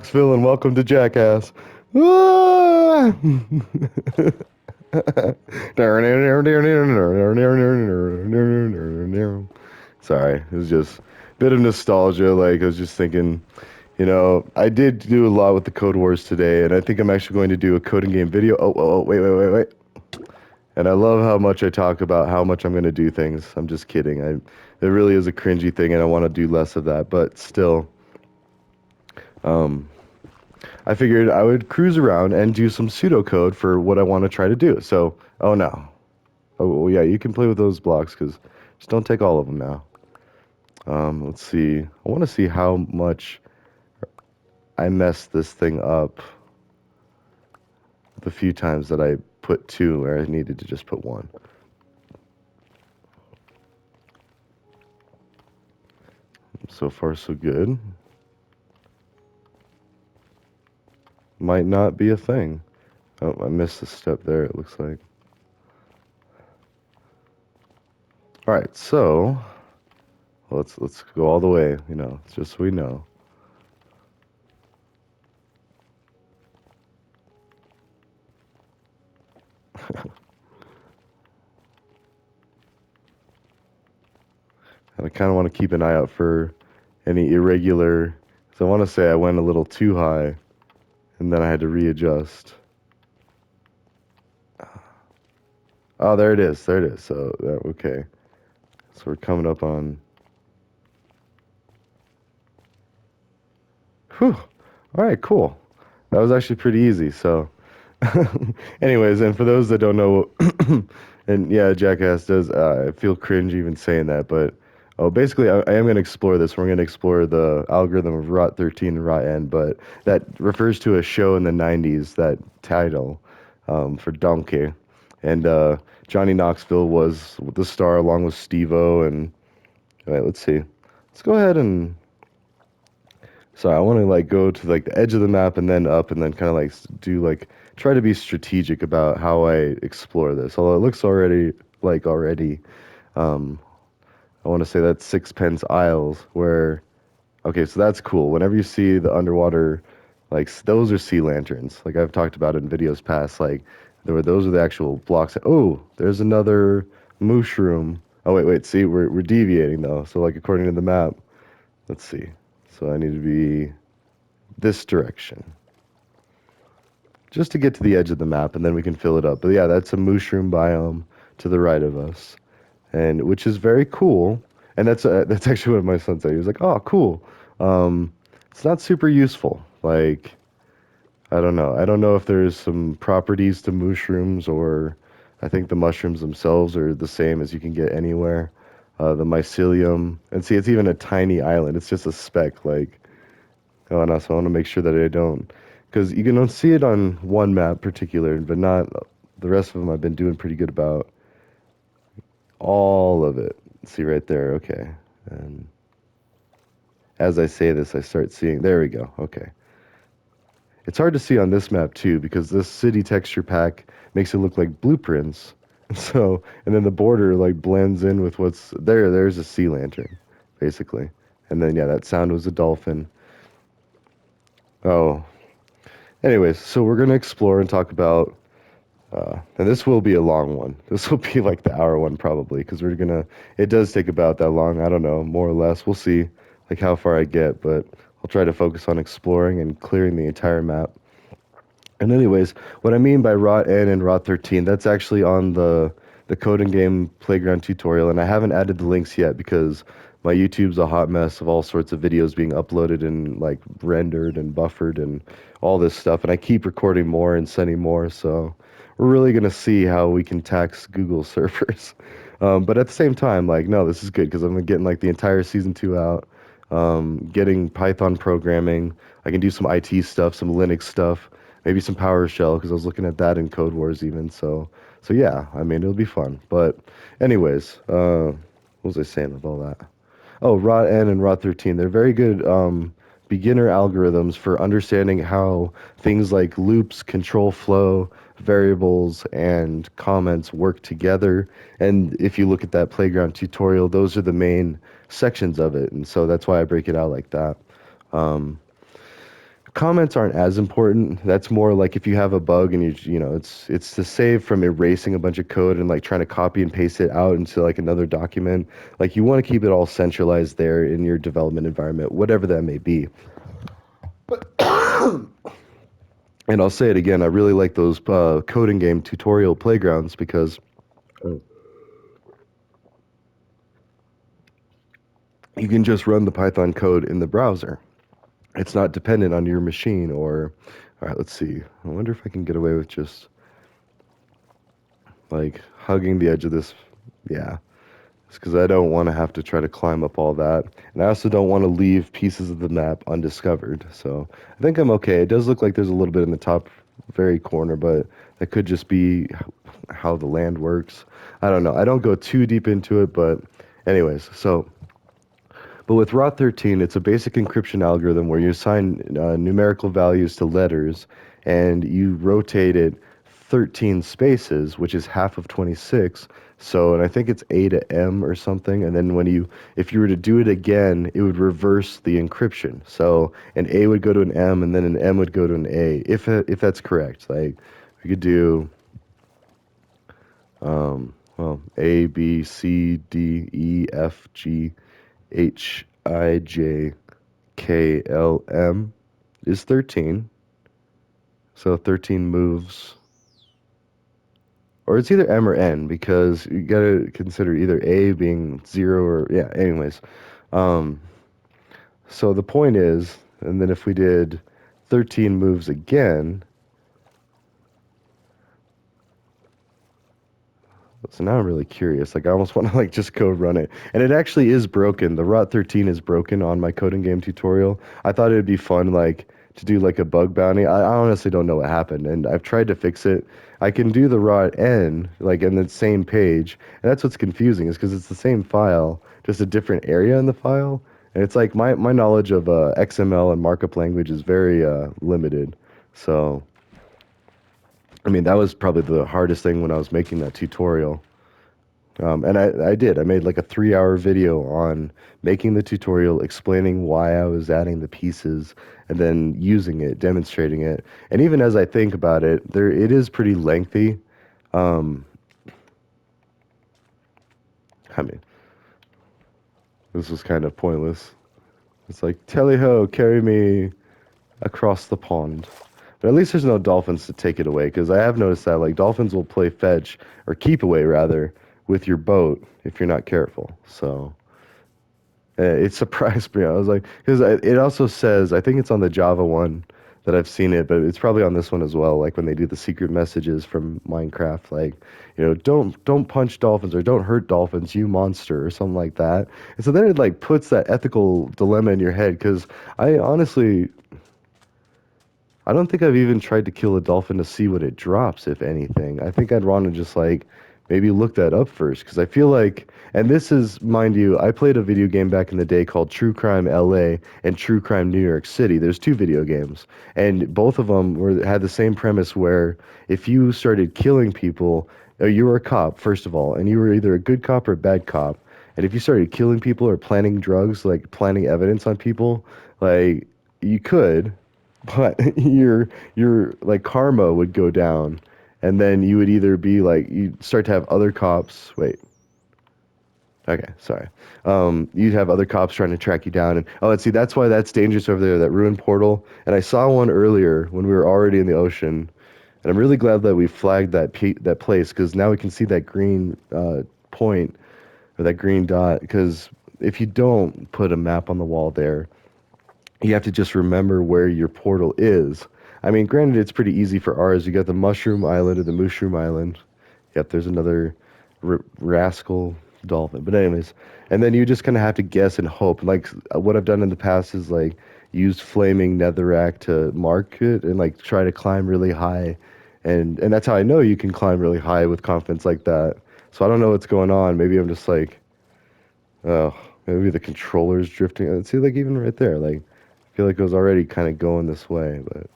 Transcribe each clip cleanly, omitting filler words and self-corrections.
Knoxville, and welcome to Jackass. Ah! Sorry, it was just a bit of nostalgia. Like, I was just thinking, I did do a lot with the Code Wars today, and I think I'm actually going to do a coding game video. Wait. And I love how much I talk about how much I'm going to do things. I'm just kidding. It really is a cringy thing, and I want to do less of that. But still, um, I figured I would cruise around and do some pseudocode for what I want to try to do. So, oh no. Oh, well, yeah, you can play with those blocks, because just don't take all of them now. Let's see. I want to see how much I messed this thing up the few times that I put two where I needed to just put one. So far, so good. Might not be a thing. Oh, I missed a step there, it looks like. All right, so let's go all the way, just so we know. And I kind of want to keep an eye out for any irregular, so I want to say I went a little too high, and then I had to readjust. Oh, there it is. There it is. So, okay. So we're coming up on. Whew. All right, cool. That was actually pretty easy. So, anyways, and for those that don't know, and yeah, Jackass does. I feel cringe even saying that, but basically, I am going to explore this. We're going to explore the algorithm of Rot 13 and Rot N, but that refers to a show in the 90s. That title for Donkey, and Johnny Knoxville was the star along with Steve-O. And all right, let's see. Let's go ahead and. So I want to like go to like the edge of the map and then up and then kind of like do like try to be strategic about how I explore this. Although it looks already, um, I want to say that's Sixpence Isles where, okay, so that's cool. Whenever you see the underwater, like those are sea lanterns. Like I've talked about in videos past, like those are the actual blocks. Oh, there's another mushroom. Oh wait, see we're deviating though. So like according to the map, let's see. So I need to be this direction. Just to get to the edge of the map, and then we can fill it up. But yeah, that's a mushroom biome to the right of us, and which is very cool. And that's actually what my son said. He was like, "Oh, cool." Um, it's not super useful. Like, I don't know. I don't know if there's some properties to mushrooms, or I think the mushrooms themselves are the same as you can get anywhere. The mycelium, and see, it's even a tiny island. It's just a speck. Like, oh, and also I want to make sure that I don't, because you can see it on one map particular, but not the rest of them. I've been doing pretty good about all of it. See right there, okay. And as I say this, I start seeing. There we go. Okay. It's hard to see on this map too because this city texture pack makes it look like blueprints. So, and then the border like blends in with what's there. There's a sea lantern, basically. And then yeah, that sound was a dolphin. Oh, anyways, so we're gonna explore and talk about, and this will be a long one. This will be like the hour one probably, because it does take about that long. I don't know, more or less. We'll see, like how far I get, but I'll try to focus on exploring and clearing the entire map. And anyways, what I mean by Rot N and Rot 13, that's actually on the coding game playground tutorial, and I haven't added the links yet because my YouTube's a hot mess of all sorts of videos being uploaded and like rendered and buffered and all this stuff, and I keep recording more and sending more, so we're really gonna see how we can tax Google servers. But at the same time, like, no, this is good because I'm getting like the entire season 2 out, getting Python programming. I can do some IT stuff, some Linux stuff, maybe some PowerShell because I was looking at that in Code Wars even. So yeah, I mean it'll be fun. But anyways, what was I saying with all that? Oh, Rot N and Rot 13. They're very good beginner algorithms for understanding how things like loops, control flow, variables, and comments work together. And if you look at that playground tutorial, those are the main sections of it. And so that's why I break it out like that. Um, Comments aren't as important. That's more like if you have a bug and it's to save from erasing a bunch of code and like trying to copy and paste it out into like another document. Like you want to keep it all centralized there in your development environment, whatever that may be. And I'll say it again, I really like those coding game tutorial playgrounds because you can just run the Python code in the browser. It's not dependent on your machine or, all right, let's see. I wonder if I can get away with just like hugging the edge of this. Yeah, it's because I don't want to have to try to climb up all that. And I also don't want to leave pieces of the map undiscovered. So I think I'm okay. It does look like there's a little bit in the top very corner, but that could just be how the land works. I don't know. I don't go too deep into it, but anyways, but with ROT13, it's a basic encryption algorithm where you assign numerical values to letters and you rotate it 13 spaces, which is half of 26. So, and I think it's A to M or something. And then if you were to do it again, it would reverse the encryption. So an A would go to an M and then an M would go to an A, if that's correct. Like we could do, well, A, B, C, D, E, F, G, H, I, J, K, L, M is 13. So 13 moves. Or it's either M or N because you gotta consider either A being 0 or, yeah, anyways. Um, so the point is, and then if we did 13 moves again, so now I'm really curious. Like I almost want to like just go run it. And it actually is broken. The ROT 13 is broken on my coding game tutorial. I thought it would be fun like to do like a bug bounty. I honestly don't know what happened and I've tried to fix it. I can do the ROT N like in the same page. And that's what's confusing is because it's the same file, just a different area in the file. And it's like my knowledge of XML and markup language is very limited. So I mean, that was probably the hardest thing when I was making that tutorial. And I did. I made like a 3 hour video on making the tutorial, explaining why I was adding the pieces, and then using it, demonstrating it. And even as I think about it, it is pretty lengthy. Um, I mean, this was kind of pointless. It's like, tally ho, carry me across the pond. But at least there's no dolphins to take it away, because I have noticed that like dolphins will play fetch or keep away rather with your boat if you're not careful. So it surprised me. I was like, because it also says, I think it's on the Java one that I've seen it, but it's probably on this one as well. Like when they do the secret messages from Minecraft, like don't punch dolphins or don't hurt dolphins, you monster, or something like that. And so then it like puts that ethical dilemma in your head, because I honestly I don't think I've even tried to kill a dolphin to see what it drops, if anything. I think I'd want to just like maybe look that up first because I feel like, and this is, mind you, I played a video game back in the day called True Crime LA and True Crime New York City. There's two video games, and both of them had the same premise where if you started killing people, you were a cop first of all, and you were either a good cop or a bad cop. And if you started killing people or planting drugs, like planting evidence on people, like you could, but your like karma would go down, and then you would either be like you'd start to have other cops. Wait, okay, sorry. You'd have other cops trying to track you down, and oh, let's see, that's why that's dangerous over there, that ruined portal. And I saw one earlier when we were already in the ocean, and I'm really glad that we flagged that place because now we can see that green point or that green dot. Because if you don't put a map on the wall there, you have to just remember where your portal is. I mean, granted, it's pretty easy for ours. You got the Mushroom Island or the Mushroom Island. Yep, there's another rascal dolphin. But anyways, and then you just kind of have to guess and hope. Like what I've done in the past is like use flaming netherrack to mark it and like try to climb really high, and that's how I know you can climb really high with confidence like that. So I don't know what's going on. Maybe I'm just like, oh, maybe the controller's drifting. See, like even right there, like I feel like it was already kind of going this way, but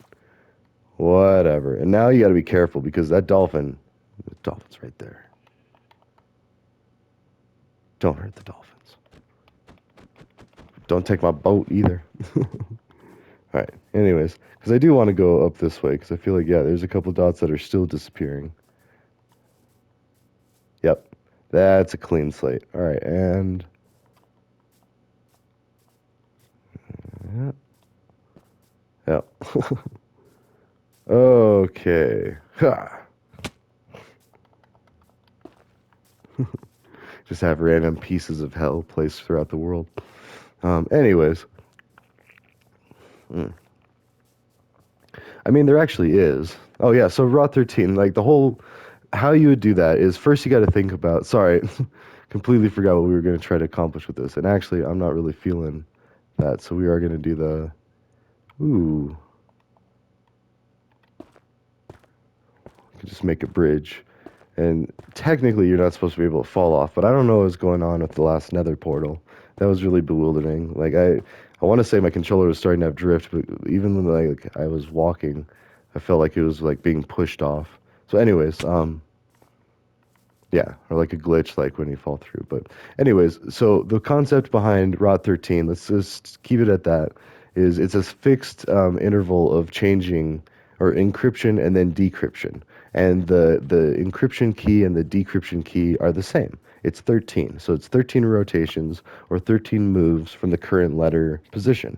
whatever. And now you got to be careful because that dolphin, the dolphin's right there. Don't hurt the dolphins. Don't take my boat either. All right. Anyways, because I do want to go up this way because I feel like, yeah, there's a couple dots that are still disappearing. Yep, that's a clean slate. All right, and yeah, yep. Okay. Ha. Just have random pieces of hell placed throughout the world. Anyways, mm. I mean, there actually is. Oh yeah, so Raw 13, like the whole, how you would do that is first you got to think about. Sorry, completely forgot what we were going to try to accomplish with this, and actually, I'm not really feeling that, so we are going to do the. Ooh, we could just make a bridge. And technically, you're not supposed to be able to fall off, but I don't know what's going on with the last Nether portal. That was really bewildering. Like I want to say my controller was starting to have drift, but even when like I was walking, I felt like it was like being pushed off. So, anyways, yeah, or like a glitch, like when you fall through. But anyways, so the concept behind Rot 13, let's just keep it at that, is it's a fixed interval of changing or encryption and then decryption. And the encryption key and the decryption key are the same. It's 13. So it's 13 rotations or 13 moves from the current letter position.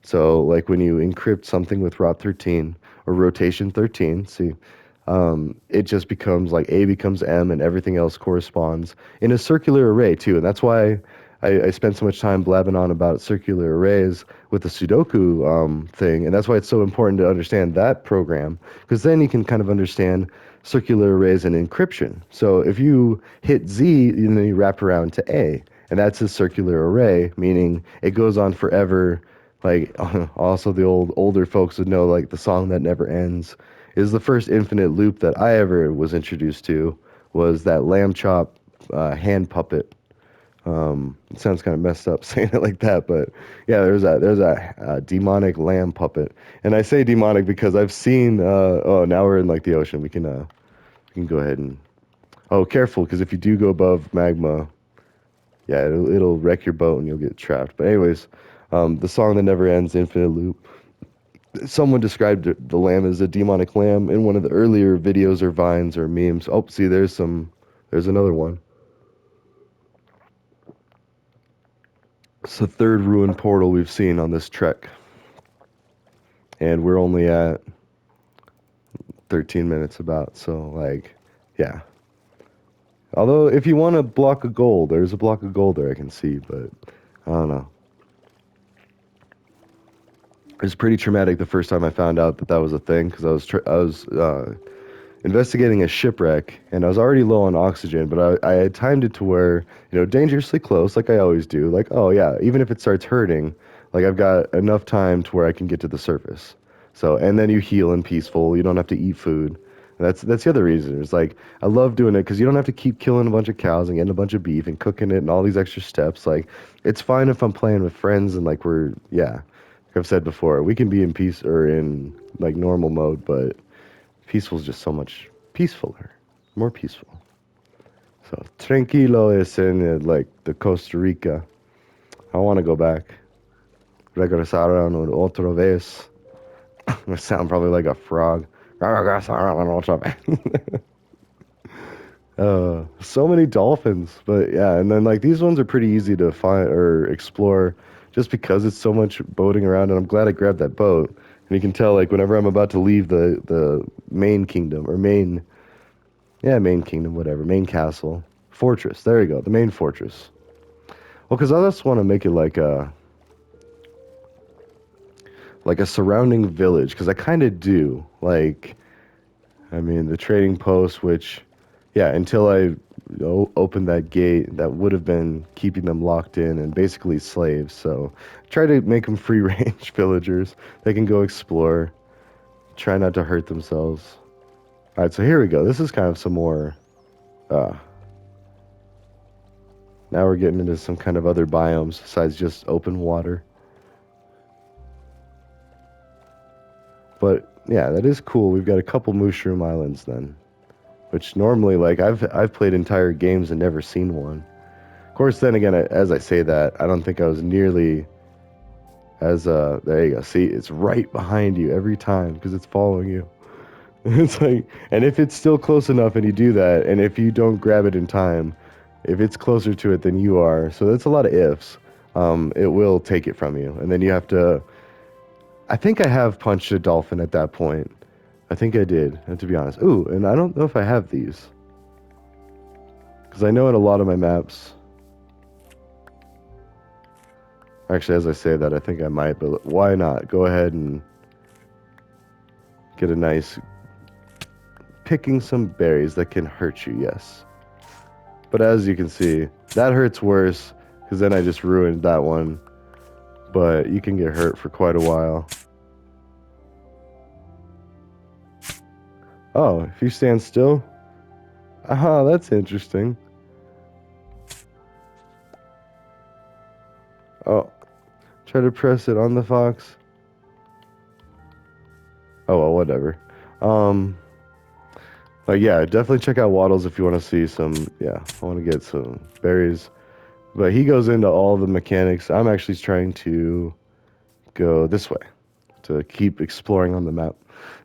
So like when you encrypt something with Rot 13 or rotation 13, see, it just becomes like A becomes M and everything else corresponds in a circular array too. And that's why I spent so much time blabbing on about circular arrays with the Sudoku thing. And that's why it's so important to understand that program because then you can kind of understand circular arrays and encryption. So if you hit Z, and then you wrap around to A, and that's a circular array, meaning it goes on forever. Like also the older folks would know like the song that never ends is the first infinite loop that I ever was introduced to was that lamb chop hand puppet. It sounds kind of messed up saying it like that, but yeah, there's a demonic lamb puppet, and I say demonic because I've seen. Oh, now we're in like the ocean. We can go ahead and careful because if you do go above magma, yeah, it'll wreck your boat and you'll get trapped. But anyways, the song that never ends, infinite loop. Someone described the lamb as a demonic lamb in one of the earlier videos or vines or memes. Oh, see, there's another one. It's the third ruined portal we've seen on this trek, and we're only at 13 minutes about. So, like, yeah. Although, if you want a block of gold, there's a block of gold there I can see, but I don't know. It was pretty traumatic the first time I found out that that was a thing because I was investigating a shipwreck, and I was already low on oxygen, but I had timed it to where, dangerously close, like I always do. Like, oh yeah, even if it starts hurting, like I've got enough time to where I can get to the surface. So, and then you heal and peaceful. You don't have to eat food. And that's the other reason. It's like I love doing it because you don't have to keep killing a bunch of cows and getting a bunch of beef and cooking it and all these extra steps. Like, it's fine if I'm playing with friends and like yeah, like I've said before, we can be in peace or in like normal mode, but peaceful is just so much peacefuler, more peaceful. So tranquilo is in like the Costa Rica. I want to go back. Regresaron otra vez. I sound probably like a frog. Regresaron otra vez. So many dolphins, but yeah, and then like these ones are pretty easy to find or explore, just because it's so much boating around. And I'm glad I grabbed that boat. And you can tell like whenever I'm about to leave the main kingdom or main kingdom, whatever, main castle, fortress. There you go, the main fortress. Well, because I just want to make it like a surrounding village, because I kind of do. Like, I mean, the trading post, which, yeah, until I opened that gate, that would have been keeping them locked in and basically slaves. So try to make them free range villagers. They can go explore. Try not to hurt themselves. All right, so here we go. This is kind of some more. Uh, Now we're getting into some kind of other biomes besides just open water. But yeah, that is cool. We've got a couple mushroom islands then, which normally like I've played entire games and never seen one. Of course, then again, as I say that, I don't think I was nearly As there you go. See, it's right behind you every time because it's following you. It's like, and if it's still close enough and you do that, and if you don't grab it in time, if it's closer to it than you are, so that's a lot of ifs, it will take it from you. And then you have to, I think I have punched a dolphin at that point. I think I did, to be honest. Ooh, and I don't know if I have these. Because I know in a lot of my maps, actually, as I say that, I think I might, but why not? Go ahead and get a nice, picking some berries that can hurt you, yes. But as you can see, that hurts worse, because then I just ruined that one. But you can get hurt for quite a while. Oh, if you stand still? Aha, that's interesting. Oh, try to press it on the fox. Oh, well, whatever. Um, but yeah, definitely check out Waddles if you want to see some, yeah, I want to get some berries. But he goes into all the mechanics. I'm actually trying to go this way to keep exploring on the map.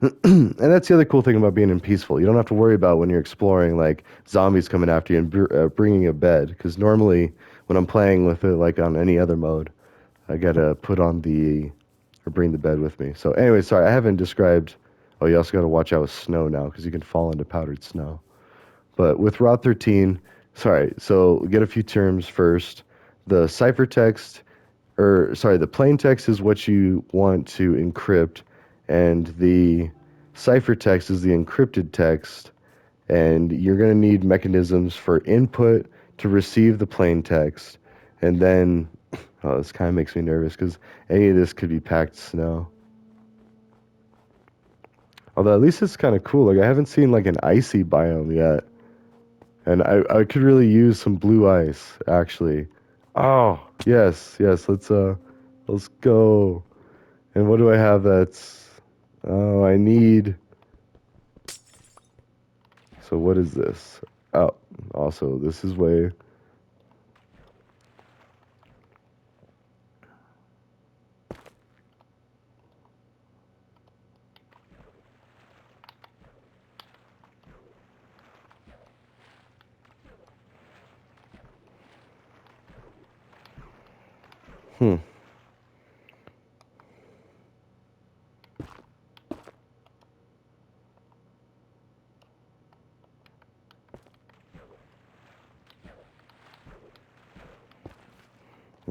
And that's the other cool thing about being in peaceful. You don't have to worry about when you're exploring, like zombies coming after you and bringing a bed. Because normally, when I'm playing with it, like on any other mode, I gotta put on the or bring the bed with me. So anyway, sorry, I haven't described. Oh, you also gotta watch out with snow now because you can fall into powdered snow. But with Route 13, sorry. So get a few terms first. The ciphertext or sorry, the plain text is what you want to encrypt, and the ciphertext is the encrypted text, and you're going to need mechanisms for input to receive the plain text, and then, oh, this kind of makes me nervous because any of this could be packed snow. Although at least it's kind of cool. Like I haven't seen like an icy biome yet, and I could really use some blue ice actually. Oh yes, yes. Let's go. And what do I have that's... Oh, I need... So what is this? Oh, also, this is way... Hmm.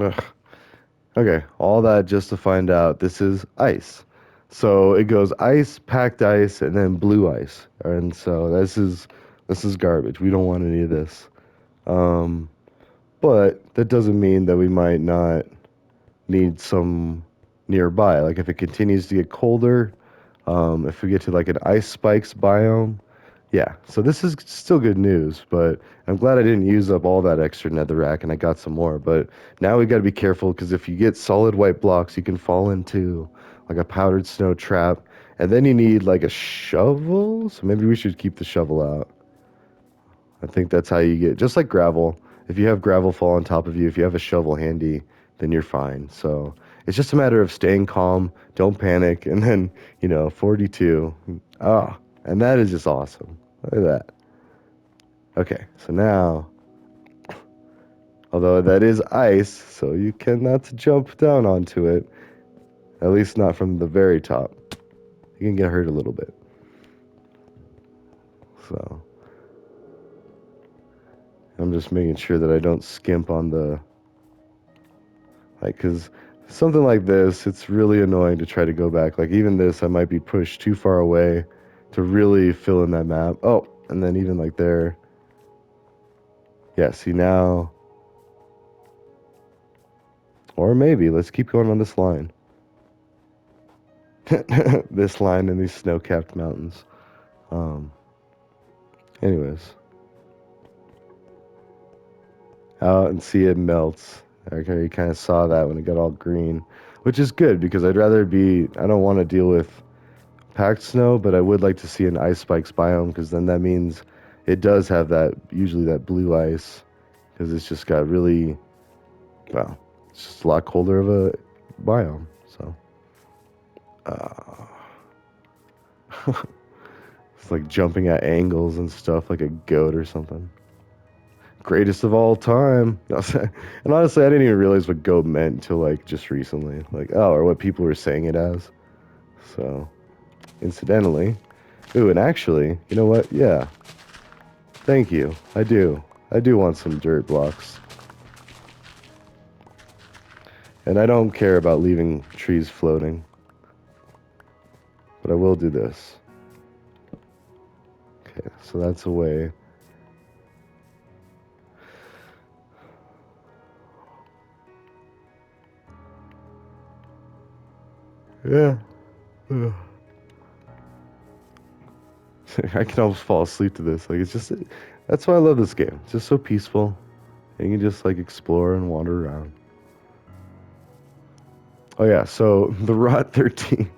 Ugh. Okay, all that just to find out this is ice. So it goes ice, packed ice, and then blue ice. And so this is garbage. We don't want any of this. Um, but that doesn't mean that we might not need some nearby. Like if it continues to get colder, if we get to like an ice spikes biome, yeah. So this is still good news, but I'm glad I didn't use up all that extra netherrack and I got some more. But now we got to be careful because if you get solid white blocks, you can fall into like a powdered snow trap, and then you need like a shovel. So maybe we should keep the shovel out. I think that's how you get, just like gravel. If you have gravel fall on top of you, if you have a shovel handy, then you're fine. So it's just a matter of staying calm, don't panic, and then, 42. Ah, and that is just awesome. Look at that. Okay, so now, although that is ice, so you cannot jump down onto it, at least not from the very top. You can get hurt a little bit. So I'm just making sure that I don't skimp on the... Like, because something like this, it's really annoying to try to go back. Like, even this, I might be pushed too far away to really fill in that map. Oh, and then even like there. Yeah, see now. Or maybe, let's keep going on this line. This line in these snow-capped mountains. Um, anyways. Out and see it melts. Okay, you kind of saw that when it got all green. Which is good, because I'd rather be... I don't want to deal with packed snow, but I would like to see an ice spikes biome because then that means it does have that, usually that blue ice, because it's just got really, well, it's just a lot colder of a biome. So, uh, it's like jumping at angles and stuff like a goat or something. Greatest of all time. And honestly, I didn't even realize what goat meant until like just recently. Like, oh, or what people were saying it as. So, incidentally, ooh, and actually, you know what? Yeah, thank you. I do. I do want some dirt blocks. And I don't care about leaving trees floating. But I will do this. Okay, so that's a way. Yeah. I can almost fall asleep to this. Like, it's just, that's why I love this game. It's just so peaceful. And you can just like explore and wander around. Oh yeah, so the Rot 13.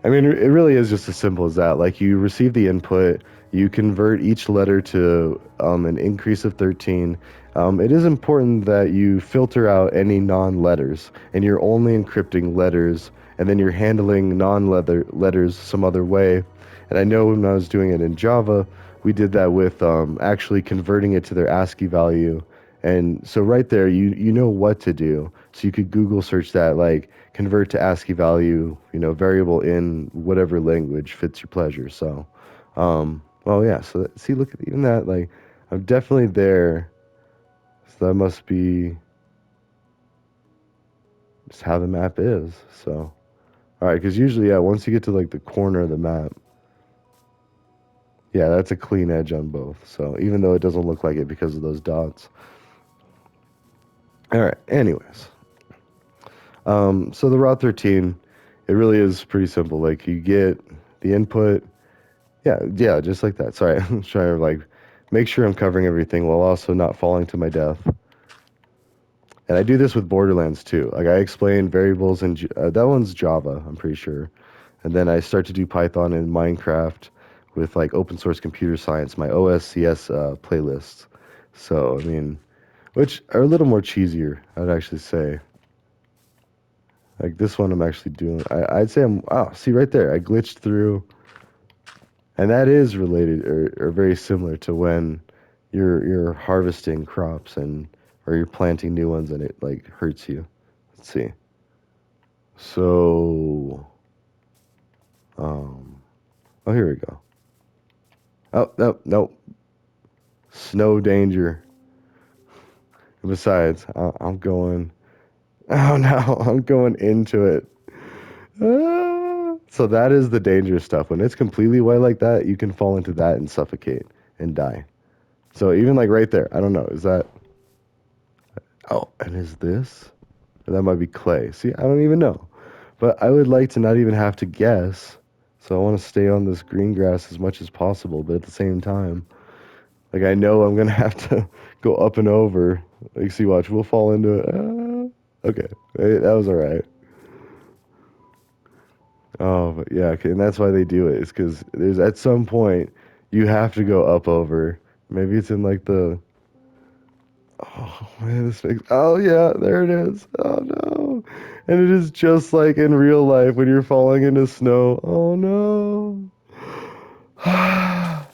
I mean, it really is just as simple as that. Like, you receive the input, you convert each letter to an increase of 13. It is important that you filter out any non-letters, and you're only encrypting letters, and then you're handling non-letter letters some other way. And I know when I was doing it in Java, we did that with actually converting it to their ASCII value. And so right there, you know what to do. So you could Google search that, like, convert to ASCII value, variable in whatever language fits your pleasure. So, well, yeah. So see, look at even that. Like, I'm definitely there. So that must be just how the map is. So, all right, because usually, yeah, once you get to like the corner of the map, yeah, that's a clean edge on both. So even though it doesn't look like it because of those dots. All right. Anyways, so the Route 13, it really is pretty simple. Like, you get the input. Yeah, just like that. Sorry, I'm trying to like make sure I'm covering everything while also not falling to my death. And I do this with Borderlands too. Like, I explain variables in that one's Java, I'm pretty sure. And then I start to do Python and Minecraft with like open source computer science, my OSCS playlists. So I mean, which are a little more cheesier, I'd actually say. Like this one, I'm actually doing. I'd say I'm. Wow, see right there, I glitched through. And that is related or very similar to when you're harvesting crops and or you're planting new ones and it like hurts you. Let's see. So, um, oh, here we go. Oh, no, no. Snow danger. And besides, I'm going. Oh no, I'm going into it. So that is the dangerous stuff. When it's completely white like that, you can fall into that and suffocate and die. So even like right there, I don't know. Is that? Oh, and is this? Or that might be clay. See, I don't even know. But I would like to not even have to guess. So I want to stay on this green grass as much as possible. But at the same time, like, I know I'm going to have to go up and over. Like, see, watch, we'll fall into it. Okay. That was all right. Oh, but yeah. Okay, and that's why they do it. It's because there's at some point you have to go up over. Maybe it's in like the. Oh man, this makes. Oh yeah, there it is. Oh no, and it is just like in real life when you're falling into snow. Oh no, that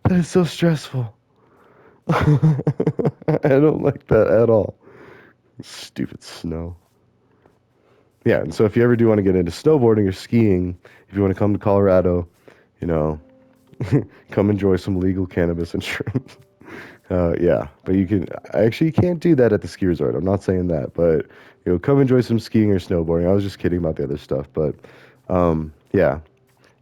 is so stressful. I don't like that at all. Stupid snow. Yeah, and so if you ever do want to get into snowboarding or skiing, if you want to come to Colorado, you know, come enjoy some legal cannabis and shrooms. Yeah, but you can actually you can't do that at the ski resort. I'm not saying that, but come enjoy some skiing or snowboarding. I was just kidding about the other stuff, but yeah,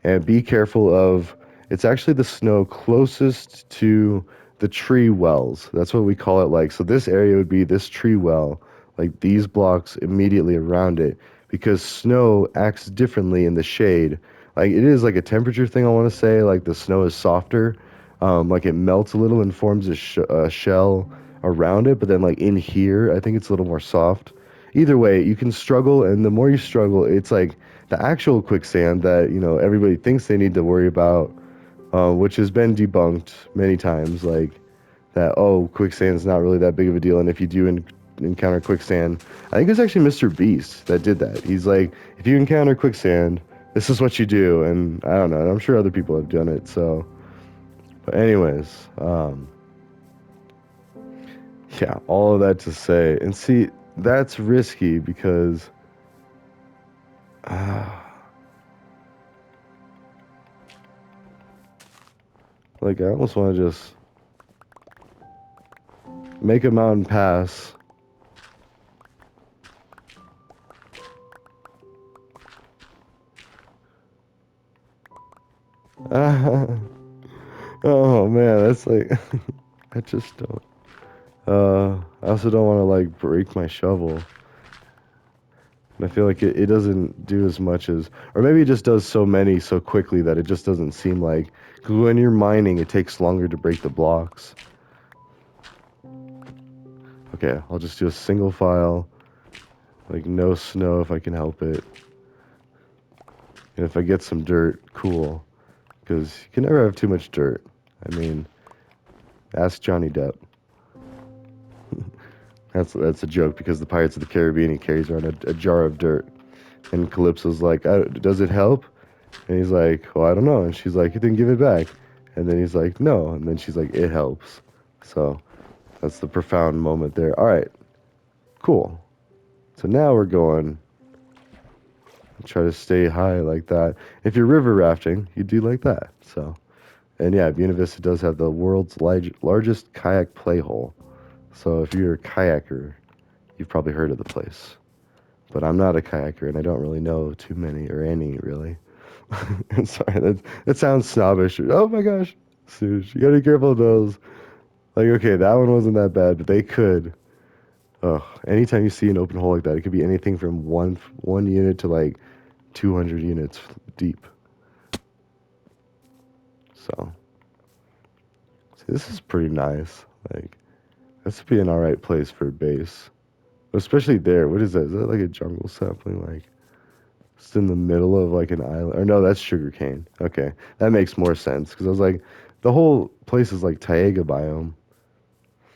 and be careful of. It's actually the snow closest to the tree wells. That's what we call it. Like, so this area would be this tree well, like these blocks immediately around it, because snow acts differently in the shade. Like, it is like a temperature thing. I want to say like the snow is softer, like it melts a little and forms a shell around it, but then like in here, I think it's a little more soft. Either way, you can struggle, and the more you struggle, it's like the actual quicksand that everybody thinks they need to worry about, which has been debunked many times. Like that, oh, quicksand's not really that big of a deal, and if you do encounter quicksand. I think it was actually Mr. Beast that did that. He's like, if you encounter quicksand, this is what you do. And I don't know. I'm sure other people have done it. So, but anyways, yeah, all of that to say, and see, that's risky because, uh, like, I almost want to just make a mountain pass. Oh man, that's like, I just don't. I also don't want to like break my shovel. And I feel like it doesn't do as much as, or maybe it just does so many so quickly that it just doesn't seem like, because when you're mining, it takes longer to break the blocks. Okay, I'll just do a single file, like no snow if I can help it. And if I get some dirt, cool. Because you can never have too much dirt. I mean, ask Johnny Depp. That's a joke because the Pirates of the Caribbean, he carries around a jar of dirt. And Calypso's like, does it help? And he's like, well, I don't know. And she's like, then give it back. And then he's like, no. And then she's like, it helps. So that's the profound moment there. All right, cool. So now we're going. Try to stay high like that. If you're river rafting, you do like that. So, and yeah, Buena Vista does have the world's largest kayak play hole. So if you're a kayaker, you've probably heard of the place. But I'm not a kayaker, and I don't really know too many or any really. I'm sorry, that sounds snobbish. Oh my gosh, Sush, you gotta be careful of those. Like, okay, that one wasn't that bad, but they could. Ugh, anytime you see an open hole like that, it could be anything from one unit to like 200 units deep. So, see, this is pretty nice. Like, this would be an alright place for a base. Especially there. What is that? Is that like a jungle sapling? Like, it's in the middle of like an island. Or no, that's sugarcane. Okay, that makes more sense. Because I was like, the whole place is like taiga biome.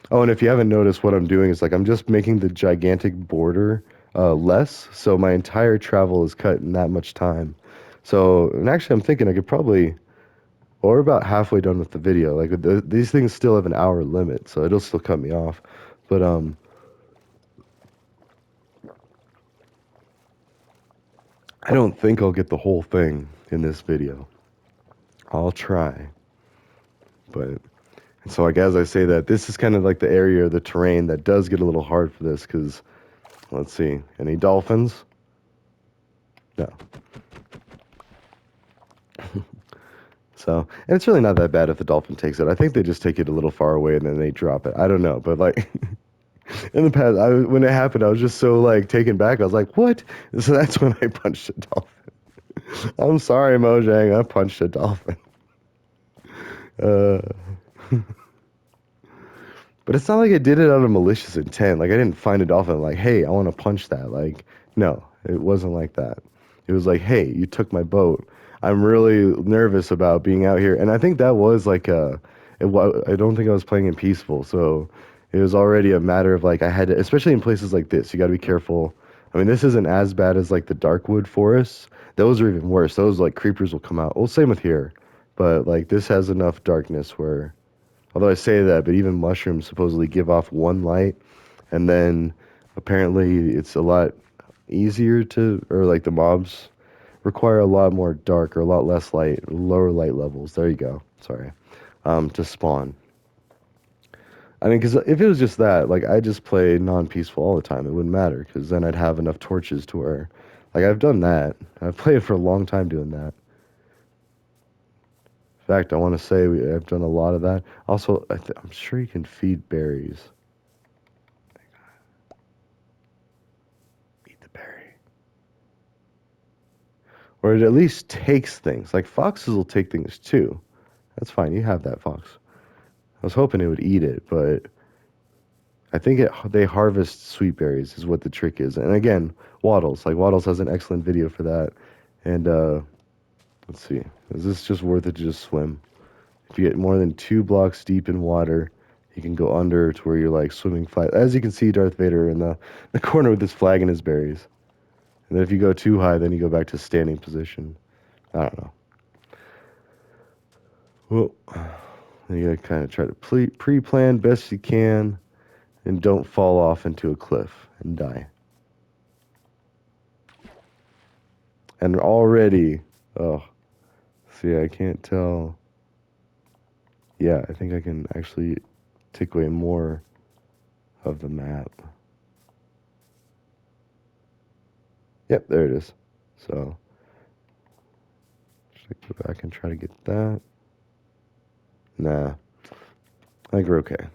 Oh, and if you haven't noticed, what I'm doing is like I'm just making the gigantic border less, so my entire travel is cut in that much time. So, and actually, I'm thinking I could probably, well, we're about halfway done with the video. Like these things still have an hour limit, so it'll still cut me off. But I don't think I'll get the whole thing in this video. I'll try, but. So, like, as I say that, this is kind of like the area of the terrain that does get a little hard for this, because, let's see, any dolphins? No. So, and it's really not that bad if the dolphin takes it. I think they just take it a little far away and then they drop it. I don't know, but like, in the past, when it happened, I was just so like taken back. I was like, what? So that's when I punched a dolphin. I'm sorry, Mojang, I punched a dolphin. Uh, But it's not like I did it out of malicious intent. Like I didn't find a dolphin like, hey, I want to punch that. Like, no, it wasn't like that. It was like, hey, you took my boat. I'm really nervous about being out here. And I think that was like I don't think I was playing in peaceful. So it was already a matter of like I had to, especially in places like this, you got to be careful. I mean, this isn't as bad as like the darkwood forests. Those are even worse. Those like creepers will come out. Well, same with here. But like this has enough darkness where although I say that, but even mushrooms supposedly give off one light, and then apparently it's a lot easier to, or like the mobs require a lot more dark or a lot less light, lower light levels. There you go. Sorry. To spawn. I mean, because if it was just that, like I just play non-peaceful all the time, it wouldn't matter because then I'd have enough torches to where, like I've done that. I've played for a long time doing that. In fact, I want to say I've done a lot of that. Also, I'm sure you can feed berries. Eat the berry. Or it at least takes things. Like foxes will take things too. That's fine. You have that fox. I was hoping it would eat it, but I think they harvest sweet berries is what the trick is. And again, Waddles. Like Waddles has an excellent video for that. And let's see. Is this just worth it to just swim? If you get more than 2 blocks deep in water, You can go under to where you're like swimming flat. As you can see, Darth Vader in the corner with his flag and his berries. And then if you go too high, then you go back to standing position. I don't know. Well, you gotta kind of try to pre-plan best you can, and don't fall off into a cliff and die. And already, oh, see, I can't tell. Yeah, I think I can actually take away more of the map. Yep, there it is. So, should I go back and try to get that? Nah, I think we're okay.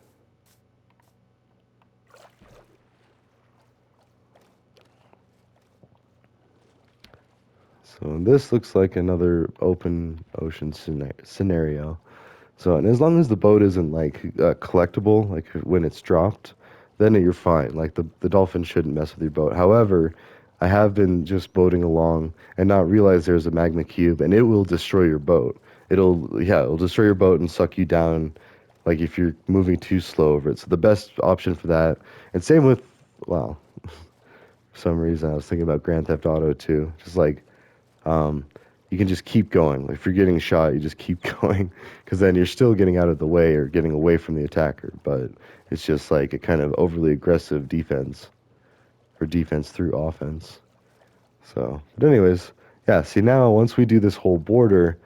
So this looks like another open ocean scenario. So, and as long as the boat isn't like collectible, like when it's dropped, then you're fine. Like the dolphin shouldn't mess with your boat. However, I have been just boating along and not realize there's a magma cube, and it will destroy your boat. It'll destroy your boat and suck you down, like if you're moving too slow over it. So the best option for that, and same with, well, for some reason I was thinking about Grand Theft Auto too. Just like um, you can just keep going. If you're getting shot, you just keep going because then you're still getting out of the way or getting away from the attacker. But it's just like a kind of overly aggressive defense or defense through offense. So, but anyways, yeah, see now once we do this whole border,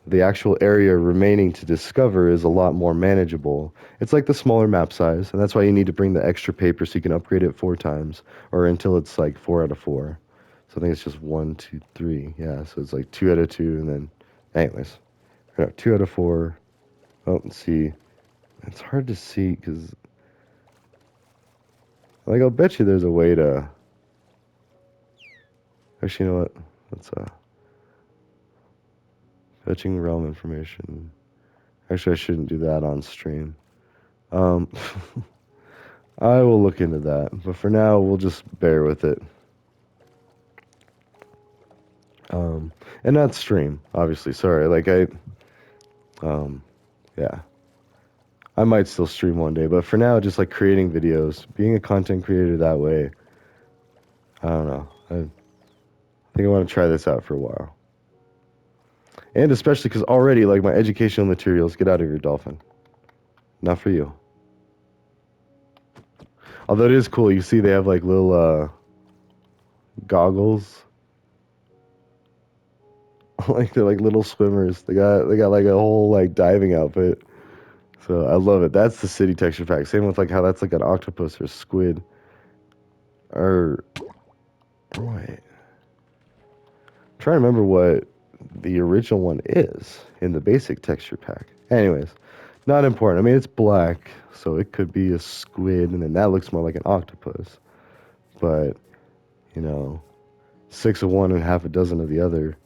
the actual area remaining to discover is a lot more manageable. It's like the smaller map size, and that's why you need to bring the extra paper so you can upgrade it 4 times or until it's like 4 out of 4. So I think it's just 1, 2, 3. Yeah, so it's like 2 out of 2, and then, anyways, 2 out of 4. Oh, let's see. It's hard to see because, like, I'll bet you there's a way to. Actually, you know what? Let's fetching realm information. Actually, I shouldn't do that on stream. Um, I will look into that, but for now, we'll just bear with it. And not stream, obviously. Sorry, like yeah, I might still stream one day, but for now, just like creating videos, being a content creator that way. I don't know. I think I want to try this out for a while, and especially because already, like my educational materials, get out of your dolphin. Not for you. Although it is cool, you see they have like little goggles. Like they're like little swimmers. They got like a whole like diving outfit. So I love it. That's the city texture pack. Same with like how that's like an octopus or squid. Or wait. I'm trying to remember what the original one is in the basic texture pack. Anyways, not important. I mean it's black, so it could be a squid and then that looks more like an octopus. But, you know, 6 of one and half a dozen of the other.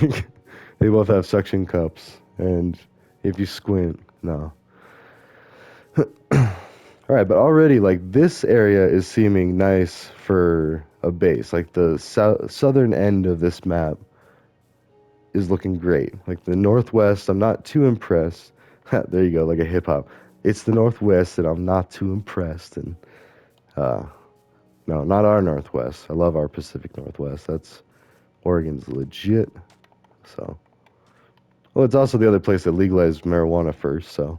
They both have suction cups, and if you squint, no. All right, but already like this area is seeming nice for a base. Like the southern end of this map is looking great. Like the northwest, I'm not too impressed. There you go, like a hip hop. It's the northwest that I'm not too impressed. And uh, no, not our northwest. I love our Pacific Northwest. That's Oregon's legit. So. Well, it's also the other place that legalized marijuana first, so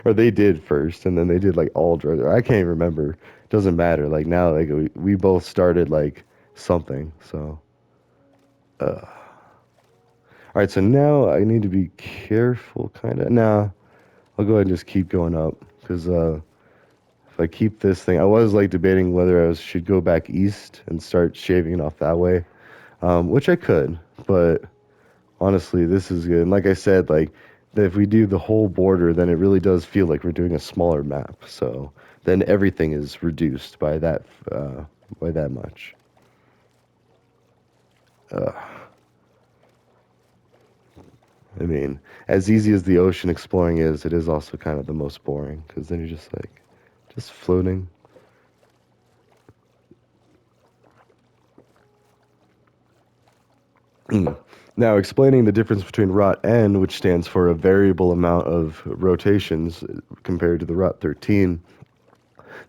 or they did first, and then they did like all drugs. I can't even remember. Doesn't matter. Like now, like we both started like something. So, all right. So now I need to be careful, kind of. Nah, I'll go ahead and just keep going up because if I keep this thing, I was like debating whether should go back east and start shaving it off that way, which I could, but. Honestly, this is good. And like I said, like if we do the whole border, then it really does feel like we're doing a smaller map. So then everything is reduced by that much. Uh, I mean, as easy as the ocean exploring is, it is also kind of the most boring because then you're just like just floating. Now, explaining the difference between rot n, which stands for a variable amount of rotations compared to the rot 13,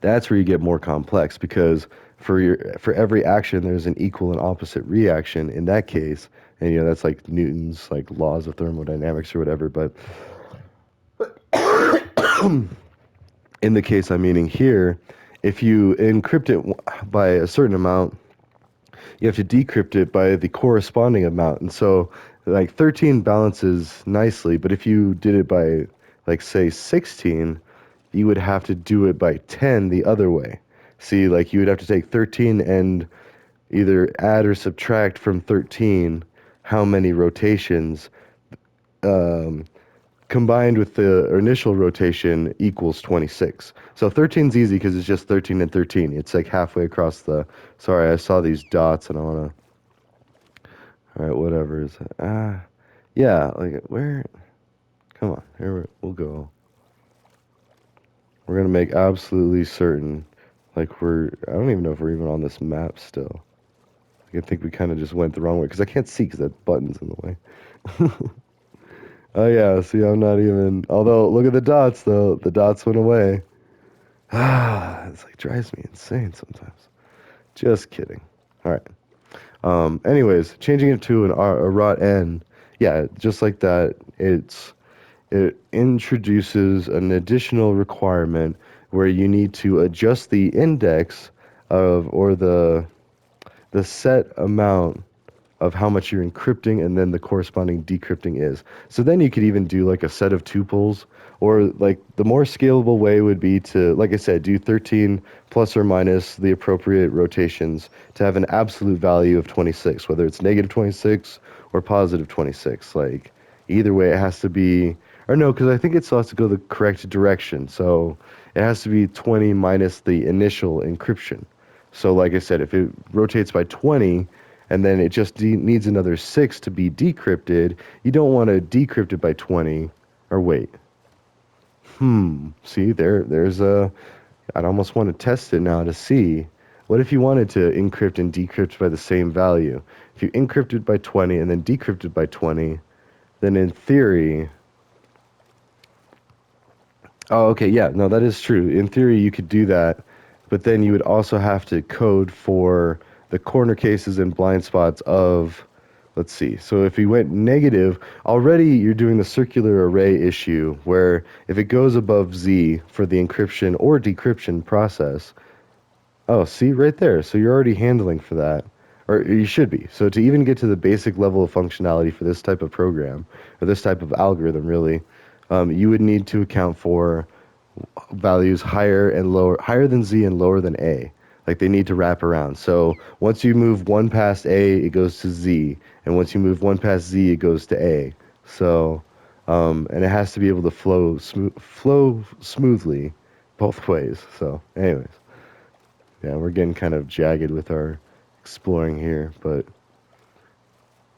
that's where you get more complex because for every action there's an equal and opposite reaction in that case. And that's like Newton's like laws of thermodynamics or whatever, but in the case I'm meaning here, if you encrypt it by a certain amount, you have to decrypt it by the corresponding amount. And so, like, 13 balances nicely, but if you did it by, like, say, 16, you would have to do it by 10 the other way. See, like, you would have to take 13 and either add or subtract from 13 how many rotations um, combined with the initial rotation equals 26. So 13 is easy because it's just 13 and 13. It's like halfway across the... Sorry, I saw these dots and I want to... All right, whatever is it? Yeah, like where? Come on, we'll go. We're gonna make absolutely certain, like I don't even know if we're even on this map still. Like, I think we kind of just went the wrong way because I can't see because that button's in the way. Oh yeah, see, I'm not even. Although, look at the dots though. The dots went away. It's like drives me insane sometimes. Just kidding. All right. Anyways, changing it to a rot n, yeah, just like that, it introduces an additional requirement where you need to adjust the index of or the set amount of how much you're encrypting and then the corresponding decrypting is. So then you could even do like a set of tuples, or like the more scalable way would be to, like I said, do 13 plus or minus the appropriate rotations to have an absolute value of 26, whether it's negative 26 or positive 26. Like either way, it has to be, or no, because I think it still has to go the correct direction. So it has to be 20 minus the initial encryption. So like I said, if it rotates by 20, and then it just needs another 6 to be decrypted, you don't want to decrypt it by 20, or wait. See, there's I'd almost want to test it now to see. What if you wanted to encrypt and decrypt by the same value? If you encrypted by 20 and then decrypted by 20, then in theory... Oh, okay, yeah, no, that is true. In theory, you could do that, but then you would also have to code for the corner cases and blind spots of, let's see. So if you went negative, already you're doing the circular array issue where if it goes above Z for the encryption or decryption process, oh, see right there. So you're already handling for that, or you should be. So to even get to the basic level of functionality for this type of program, or this type of algorithm, really, you would need to account for values higher than Z and lower than A. Like they need to wrap around. So once you move one past A, it goes to Z, and once you move one past Z, it goes to A. So, and it has to be able to flow smoothly both ways. So, anyways, yeah, we're getting kind of jagged with our exploring here, but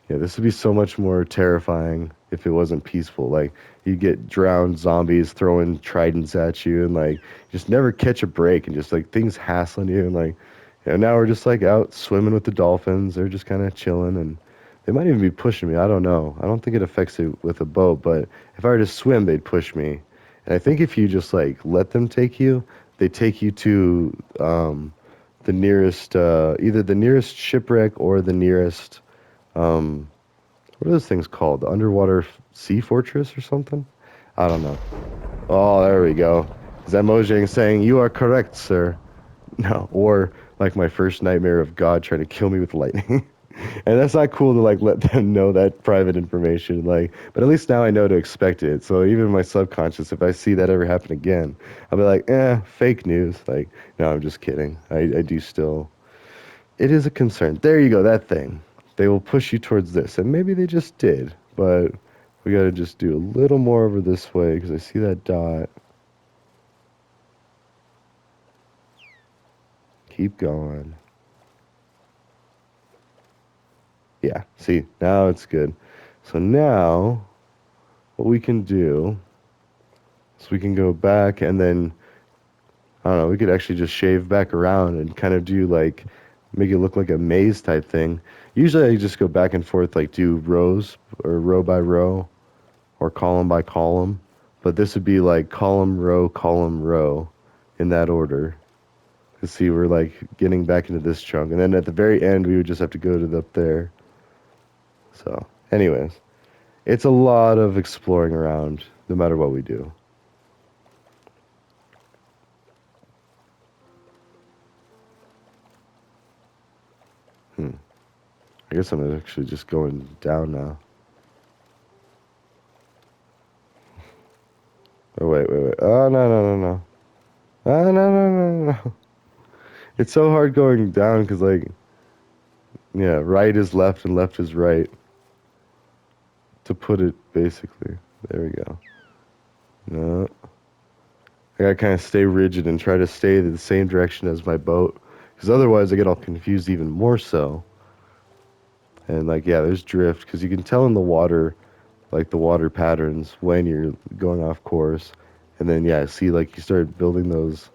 yeah, this would be so much more terrifying if it wasn't peaceful. Like, you get drowned zombies throwing tridents at you, and like, just never catch a break, and just like things hassling you, and like, now we're just like out swimming with the dolphins. They're just kind of chilling, and they might even be pushing me. I don't know. I don't think it affects it with a boat, but if I were to swim, they'd push me. And I think if you just like let them take you, they take you to the nearest, either the nearest shipwreck or the nearest. What are those things called? The underwater sea fortress or something? I don't know. Oh, there we go. Is that Mojang saying, "You are correct, sir"? No. Or like my first nightmare of God trying to kill me with lightning. And that's not cool to like let them know that private information. Like, but at least now I know to expect it. So even my subconscious, if I see that ever happen again, I'll be like, fake news. Like, no, I'm just kidding. I do still. It is a concern. There you go, that thing. They will push you towards this. And maybe they just did, but we gotta just do a little more over this way because I see that dot. Keep going. Yeah, see, now it's good. So now, what we can do is we can go back and then, I don't know, we could actually just shave back around and kind of do like make it look like a maze type thing. Usually I just go back and forth, like do rows or row by row or column by column. But this would be like column, row in that order. You see, we're like getting back into this chunk. And then at the very end, we would just have to go to the, up there. So, anyways, it's a lot of exploring around no matter what we do. I guess I'm actually just going down now. Oh, wait. Oh, no. Oh, no. It's so hard going down because, like, yeah, right is left and left is right. To put it basically. There we go. No. I gotta kind of stay rigid and try to stay the same direction as my boat. Because otherwise I get all confused even more so. And, like, yeah, there's drift. Because you can tell in the water, like, the water patterns when you're going off course. And then, yeah, see, like, you start building those.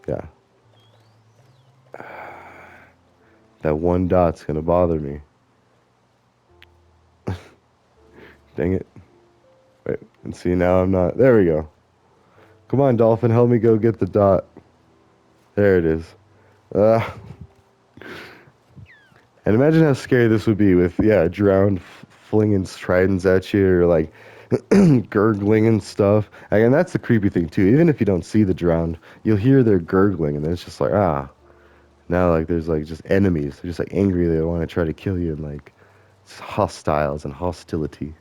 Yeah. That one dot's gonna bother me. Dang it. Wait, and see, now I'm not. There we go. Come on, dolphin, help me go get the dot. There it is. Uh, and imagine how scary this would be with, yeah, drowned flinging tridents at you or, like, gurgling and stuff. And that's the creepy thing, too. Even if you don't see the drowned, you'll hear their gurgling, and then it's just like, ah. Now, like, there's, like, just enemies. They're just, like, angry. They want to try to kill you, and, like, it's hostiles and hostility.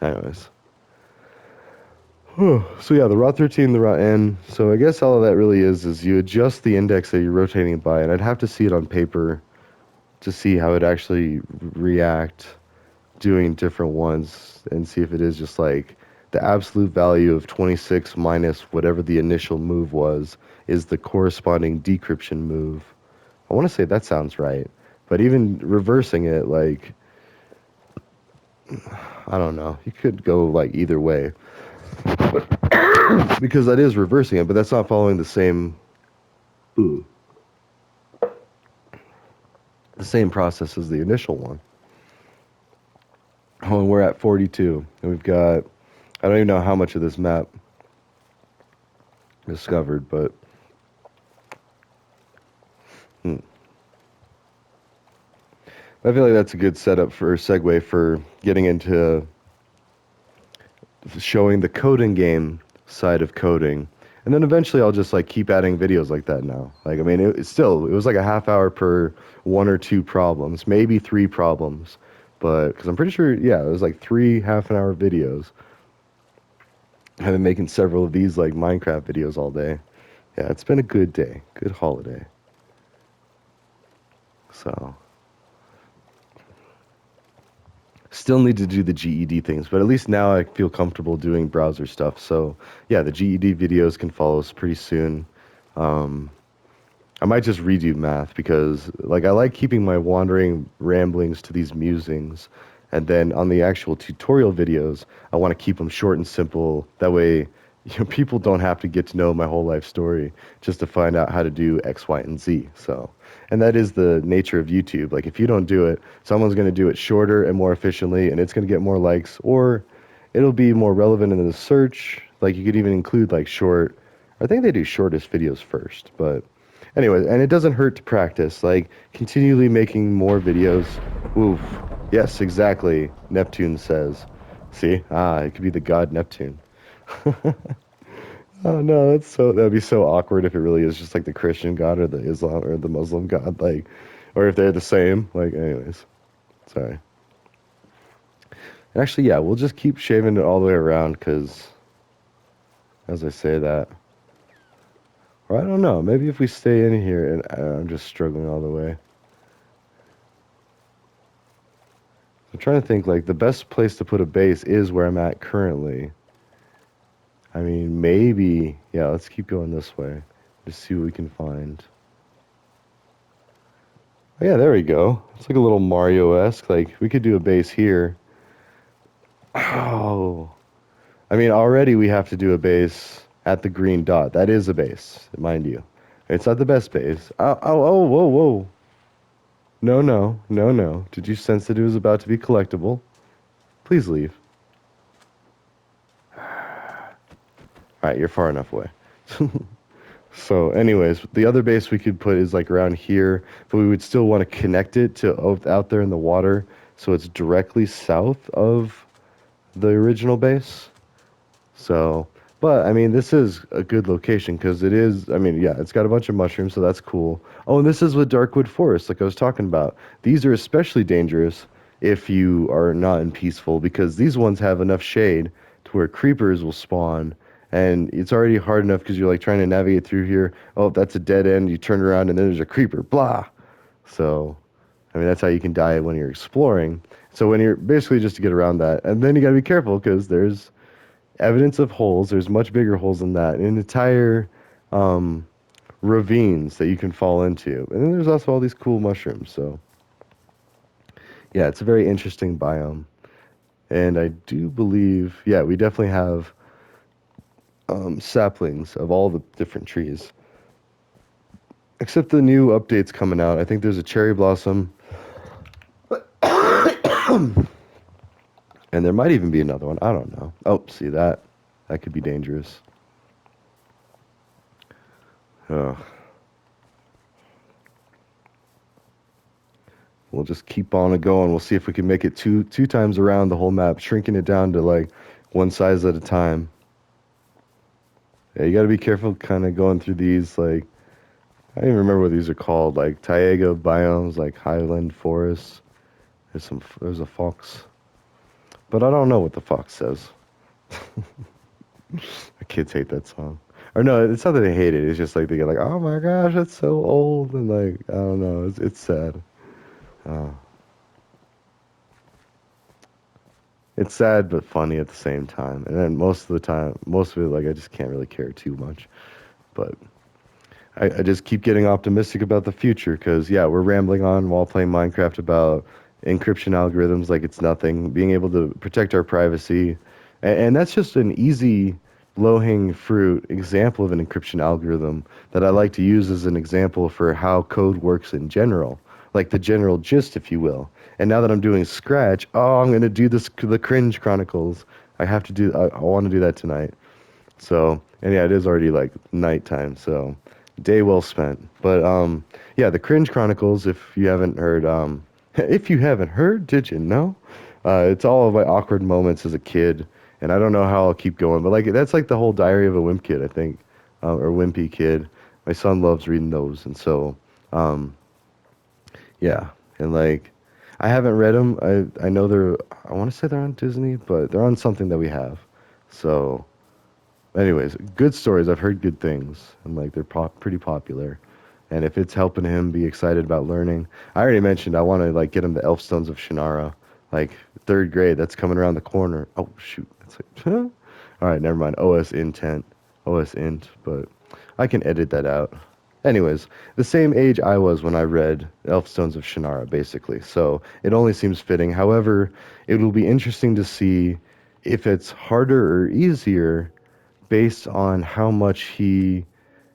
Anyways. So yeah, the Rot 13, the Rot N. So I guess all of that really is you adjust the index that you're rotating by, and I'd have to see it on paper to see how it actually react doing different ones and see if it is just like the absolute value of 26 minus whatever the initial move was is the corresponding decryption move. I want to say that sounds right, but even reversing it, like, I don't know, you could go like either way. Because that is reversing it, but that's not following the same process as the initial one. Oh, and we're at 42, and we've got, I don't even know how much of this map discovered, but I feel like that's a good setup for segue for getting into showing the coding game side of coding. And then eventually I'll just like keep adding videos like that now. Like, I mean, it was like a half hour per one or two problems, maybe three problems. But, because I'm pretty sure, yeah, it was like 3 half-an-hour videos. I've been making several of these like Minecraft videos all day. Yeah, it's been a good day, good holiday. So, still need to do the GED things, but at least now I feel comfortable doing browser stuff. So, yeah, the GED videos can follow us pretty soon. Um, I might just redo math because, like, I like keeping my wandering ramblings to these musings. And then on the actual tutorial videos, I want to keep them short and simple. That way, people don't have to get to know my whole life story just to find out how to do X, Y, and Z. So, and that is the nature of YouTube. Like, if you don't do it, someone's going to do it shorter and more efficiently, and it's going to get more likes, or it'll be more relevant in the search. Like, you could even include, like, short. I think they do shortest videos first, but anyway, and it doesn't hurt to practice, like continually making more videos. Oof. Yes, exactly. Neptune says. See? Ah, it could be the god Neptune. Oh no, that'd be so awkward if it really is just like the Christian god or the Islam or the Muslim god, like, or if they're the same. Like, anyways, sorry. Actually, yeah, we'll just keep shaving it all the way around because, as I say that, or I don't know, maybe if we stay in here and I'm just struggling all the way. I'm trying to think, like, the best place to put a base is where I'm at currently. I mean, maybe, yeah, let's keep going this way. Just see what we can find. Oh, yeah, there we go. It's like a little Mario-esque. Like, we could do a base here. Oh. I mean, already we have to do a base at the green dot. That is a base, mind you. It's not the best base. Oh, oh, oh, whoa, whoa. No, no, no, no. Did you sense that it was about to be collectible? Please leave. All right, you're far enough away. So, anyways, the other base we could put is like around here, but we would still want to connect it to out there in the water, so it's directly south of the original base. So, but I mean, this is a good location because it is. I mean, yeah, it's got a bunch of mushrooms, so that's cool. Oh, and this is with Darkwood Forest, like I was talking about. These are especially dangerous if you are not in peaceful because these ones have enough shade to where creepers will spawn. And it's already hard enough because you're like trying to navigate through here. Oh, that's a dead end. You turn around and then there's a creeper. Blah. So, I mean, that's how you can die when you're exploring. So when you're basically just to get around that, and then you got to be careful because there's evidence of holes. There's much bigger holes than that. And entire um, ravines that you can fall into. And then there's also all these cool mushrooms. So yeah, it's a very interesting biome. And I do believe, yeah, we definitely have saplings of all the different trees. Except the new updates coming out. I think there's a cherry blossom, and there might even be another one. I don't know. Oh, see that? That could be dangerous. Ugh. We'll just keep on it going. We'll see if we can make it two times around the whole map, shrinking it down to like one size at a time. Yeah, you got to be careful, kind of going through these. Like I don't even remember what these are called. Like taiga biomes, like highland forests. There's a fox, but I don't know what the fox says. The kids hate that song. Or no, it's not that they hate it. It's just like they get like, oh my gosh, that's so old, and like I don't know, it's sad. Uh, it's sad but funny at the same time. And then most of the time, most of it, like I just can't really care too much. But I just keep getting optimistic about the future because yeah, we're rambling on while playing Minecraft about encryption algorithms like it's nothing, being able to protect our privacy, and that's just an easy low-hanging fruit example of an encryption algorithm that I like to use as an example for how code works in general, like the general gist, if you will. And now that I'm doing Scratch, oh, I'm gonna do the Cringe Chronicles. I have to do. I want to do that tonight. So, and yeah, it is already like nighttime, so day well spent. But yeah, the Cringe Chronicles. If you haven't heard, if you haven't heard, did you know? It's all of my awkward moments as a kid, and I don't know how I'll keep going. But like that's like the whole Diary of a Wimp Kid, I think, or Wimpy Kid. My son loves reading those, and so um, yeah, and like I haven't read them. I know they're. I want to say they're on Disney, but they're on something that we have. So. Anyways, good stories. I've heard good things, and like they're pretty popular. And if it's helping him be excited about learning, I already mentioned I want to like get him the Elfstones of Shannara, like third grade. That's coming around the corner. Oh shoot, that's like, all right, never mind. OS int, but I can edit that out. Anyways, the same age I was when I read Elfstones of Shannara, basically. So it only seems fitting. However, it will be interesting to see if it's harder or easier based on how much he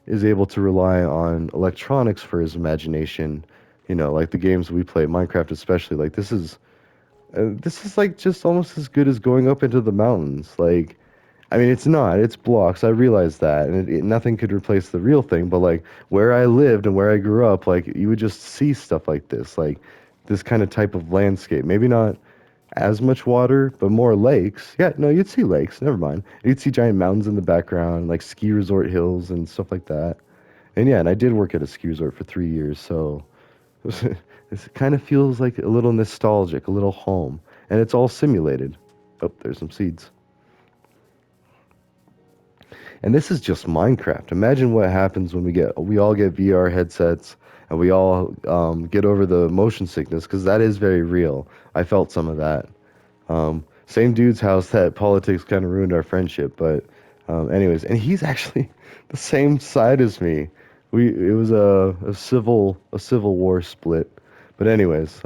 is able to rely on electronics for his imagination. You know, like the games we play, Minecraft especially. Like this is like just almost as good as going up into the mountains. Like, I mean, it's not. It's blocks. I realize that, and nothing could replace the real thing. But like where I lived and where I grew up, like you would just see stuff like like this kind of type of landscape. Maybe not as much water, but more lakes. Yeah, no, you'd see lakes. Never mind. You'd see giant mountains in the background, like ski resort hills and stuff like that. And yeah, and I did work at a ski resort for 3 years, so it kind of feels like a little nostalgic, a little home, and it's all simulated. Oh, there's some seeds. And this is just Minecraft. Imagine what happens when we all get VR headsets and we all get over the motion sickness because that is very real. I felt some of that. Same dude's house that politics kind of ruined our friendship, but anyways, and he's actually the same side as me. It was a civil war split, but anyways,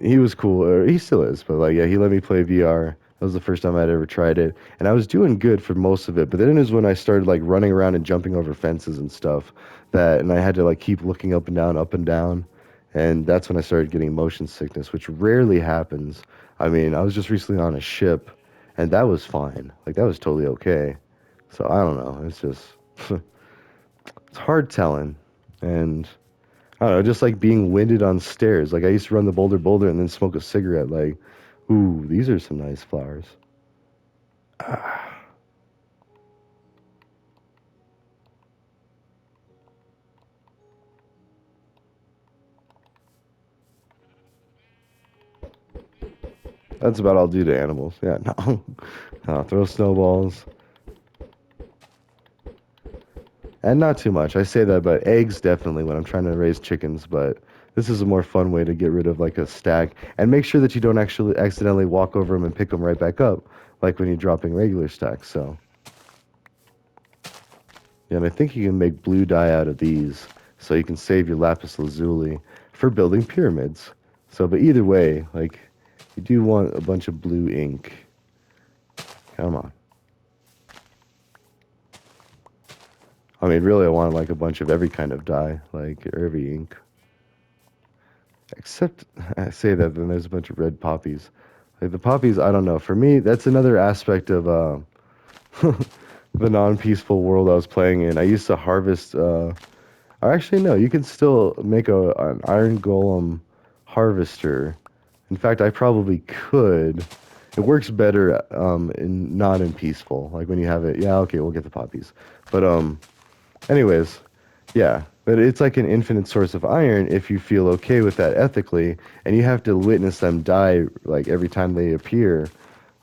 he was cool, or he still is, but like yeah, he let me play VR That was the first time I'd ever tried it, and I was doing good for most of it. But then is when I started like running around and jumping over fences and stuff. And I had to like keep looking up and down, and that's when I started getting motion sickness, which rarely happens. I mean, I was just recently on a ship, and that was fine. Like that was totally okay. So I don't know. It's just it's hard telling, and I don't know, just like being winded on stairs. Like I used to run the boulder and then smoke a cigarette. Like, ooh, these are some nice flowers. That's about all I'll do to animals. Yeah, no. Throw snowballs. And not too much. I say that, but eggs definitely when I'm trying to raise chickens, but this is a more fun way to get rid of like a stack. And make sure that you don't actually accidentally walk over them and pick them right back up, like when you're dropping regular stacks. So, yeah, and I think you can make blue dye out of these, so you can save your lapis lazuli for building pyramids. So, but either way, like, you do want a bunch of blue ink. Come on. I mean, really, I want like a bunch of every kind of dye, like or every ink. Except I say that, then there's a bunch of red poppies. Like the poppies, I don't know. For me, that's another aspect of the non-peaceful world I was playing in. I used to harvest. Or actually, no, you can still make an iron golem harvester. In fact, I probably could. It works better in not in peaceful. Like when you have it. Yeah, okay, we'll get the poppies. But anyways, yeah, but it's like an infinite source of iron if you feel okay with that ethically, and you have to witness them die like every time they appear,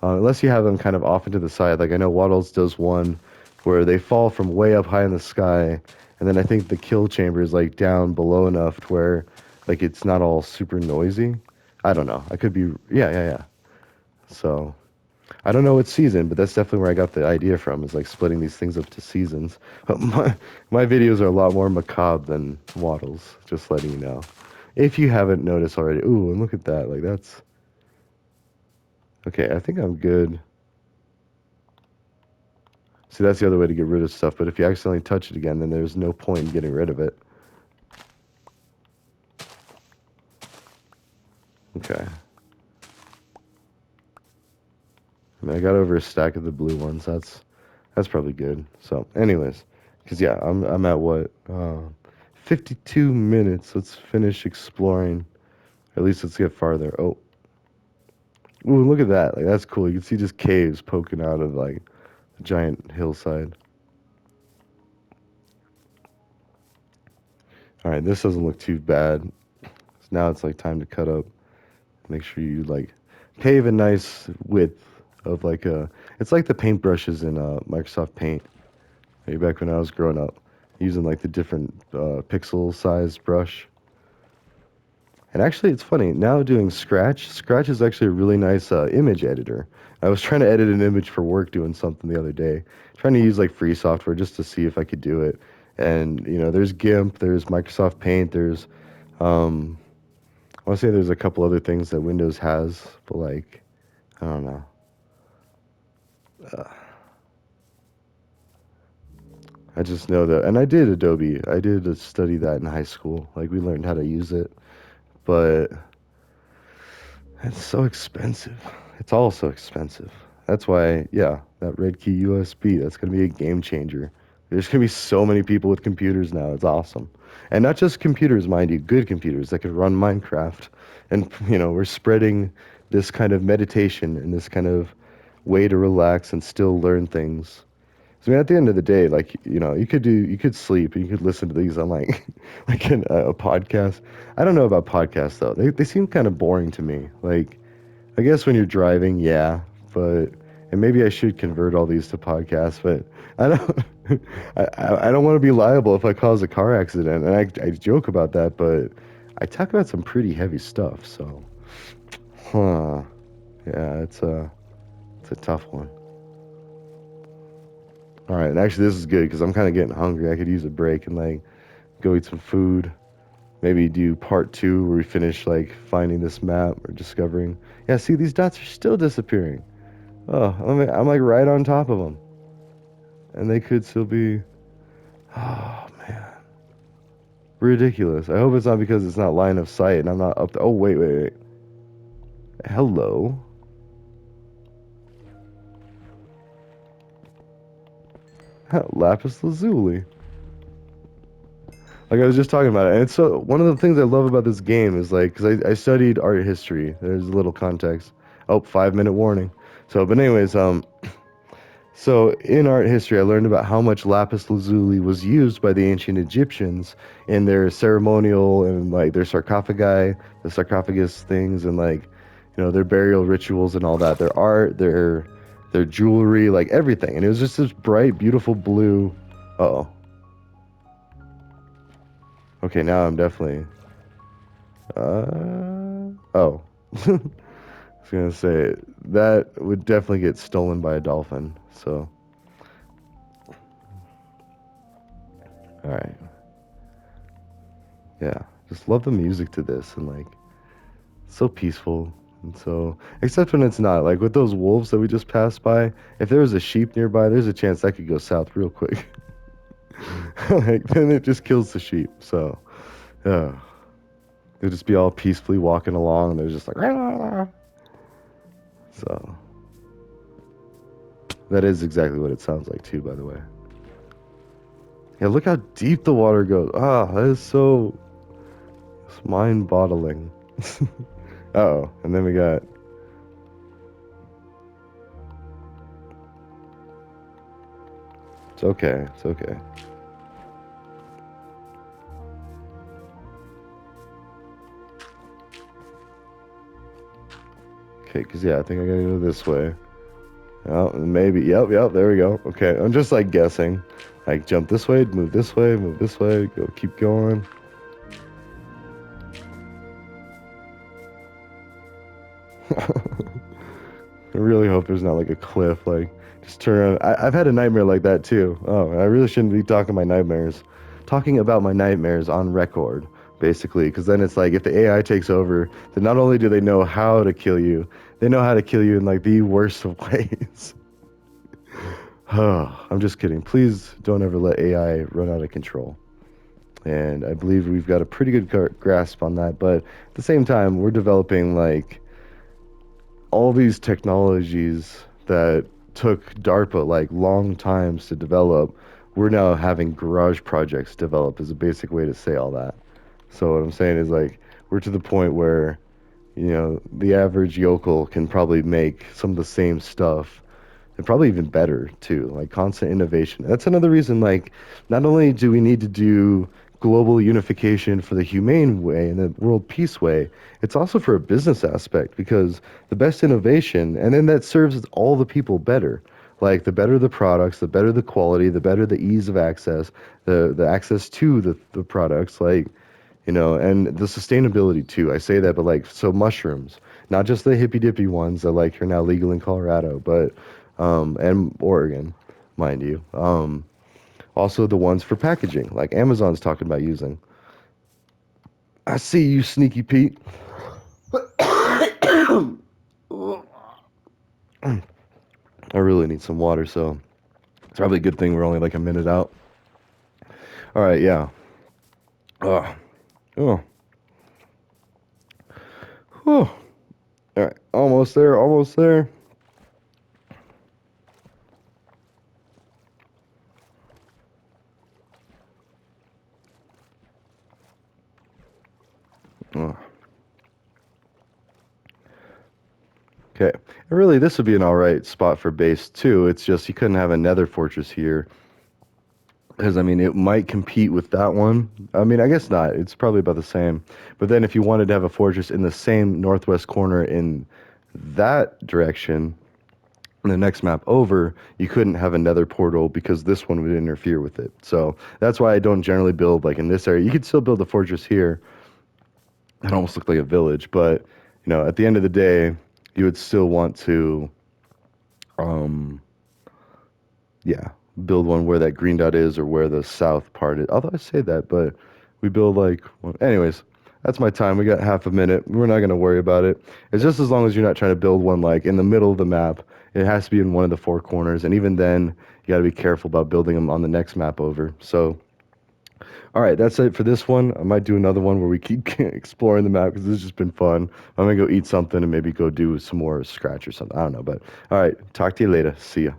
unless you have them kind of off into the side. Like I know Waddles does one where they fall from way up high in the sky, and then I think the kill chamber is like down below enough to where like it's not all super noisy. I don't know. I could be yeah. So I don't know what season, but that's definitely where I got the idea from, is like splitting these things up to seasons. But my videos are a lot more macabre than Waddles, just letting you know. If you haven't noticed already. Ooh, and look at that. Like that's okay, I think I'm good. See, that's the other way to get rid of stuff, but if you accidentally touch it again, then there's no point in getting rid of it. Okay. I mean, I got over a stack of the blue ones. That's probably good. So, anyways, because yeah, I'm at what 52 minutes. Let's finish exploring. At least let's get farther. Oh, ooh, look at that! Like that's cool. You can see just caves poking out of like a giant hillside. All right, this doesn't look too bad. So now it's like time to cut up. Make sure you like pave a nice width of like a. It's like the paintbrushes in Microsoft Paint. Way back when I was growing up, using like the different pixel size brush. And actually, it's funny now doing Scratch. Scratch is actually a really nice image editor. I was trying to edit an image for work doing something the other day, trying to use like free software just to see if I could do it. And you know, there's GIMP, there's Microsoft Paint, there's um, I want to say there's a couple other things that Windows has, but like I don't know. Uh, I just know that, and I did Adobe. I did study that in high school. Like we learned how to use it, but it's so expensive. It's all so expensive. That's why, yeah, that red key USB, that's going to be a game changer. There's going to be so many people with computers now. It's awesome. And not just computers, mind you, good computers that can run Minecraft. And, you know, we're spreading this kind of meditation and this kind of way to relax and still learn things. So, I mean, at the end of the day, like, you know, you could sleep and you could listen to these on like, a podcast. I don't know about podcasts though. They seem kind of boring to me. Like, I guess when you're driving, yeah, but and maybe I should convert all these to podcasts, but I don't. I don't want to be liable if I cause a car accident, and I joke about that, but I talk about some pretty heavy stuff, so huh? Yeah, it's a tough one. All right, and actually this is good because I'm kind of getting hungry. I could use a break and like go eat some food. Maybe do part two where we finish like finding this map or discovering. Yeah, see these dots are still disappearing. Oh, I'm like right on top of them, and they could still be. Oh man, ridiculous. I hope it's not because it's not line of sight and I'm not up. Oh wait. Hello, lapis lazuli. Like I was just talking about it, and it's so one of the things I love about this game is like because I studied art history. There's a little context. Oh, 5 minute warning. So, but anyways, so in art history, I learned about how much lapis lazuli was used by the ancient Egyptians in their ceremonial and like their sarcophagi, the sarcophagus things, and like their burial rituals and all that. Their art, their jewelry, like everything, and it was just this bright, beautiful blue. Oh, okay, now I'm definitely. Oh. I was gonna say that would definitely get stolen by a dolphin. So, all right, yeah, just love the music to this and like so peaceful and so except when it's not like with those wolves that we just passed by. If there was a sheep nearby, there's a chance that could go south real quick. Like then it just kills the sheep. So, yeah, they'll just be all peacefully walking along. And they're just like, "Rah." So that is exactly what it sounds like too, by the way. Yeah, look how deep the water goes. Ah, that is so it's mind-boggling. Uh-oh, and then we got it's okay, it's okay. Okay, because yeah, I think I gotta go this way. Oh, maybe. Yep. There we go. Okay, I'm just like guessing. Like jump this way, move this way, move this way. Go, keep going. I really hope there's not like a cliff. Like just turn around. I've had a nightmare like that too. Oh, I really shouldn't be talking about my nightmares on record, basically, because then it's like if the AI takes over, then not only do they know how to kill you, they know how to kill you in like the worst of ways. I'm just kidding. Please don't ever let AI run out of control. And I believe we've got a pretty good grasp on that. But at the same time, we're developing like all these technologies that took DARPA like long times to develop. We're now having garage projects develop is a basic way to say all that. So what I'm saying is like we're to the point where the average yokel can probably make some of the same stuff and probably even better too, like constant innovation. That's another reason, like, not only do we need to do global unification for the humane way and the world peace way, it's also for a business aspect because the best innovation, and then that serves all the people better. Like the better the products, the better the quality, the better the ease of access, the access to the products, like and the sustainability too. I say that, but like, so mushrooms, not just the hippy dippy ones that like are now legal in Colorado, but and Oregon, mind you. Also the ones for packaging, like Amazon's talking about using. I see you, Sneaky Pete. I really need some water, so it's probably a good thing we're only like a minute out. All right, yeah. Oh, oh, oh. All right, almost there, almost there. Oh. Okay. And really, this would be an all right spot for base too. It's just you couldn't have a nether fortress here because I mean it might compete with that one. I mean, I guess not. It's probably about the same. But then if you wanted to have a fortress in the same northwest corner in that direction, in the next map over, you couldn't have a nether portal because this one would interfere with it. So that's why I don't generally build like in this area. You could still build a fortress here. It almost looked like a village, but at the end of the day, you would still want to um yeah, build one where that green dot is or where the south part is. Although I say that, but we build like, well, anyways, That's my time. We got half a minute. We're not gonna worry about it. It's just as long as you're not trying to build one like in the middle of the map. It has to be in one of the four corners, and even then, you got to be careful about building them on the next map over. So, all right, that's it for this one. I might do another one where we keep exploring the map because this has just been fun. I'm gonna go eat something and maybe go do some more scratch or something. I don't know, but all right, talk to you later. See ya.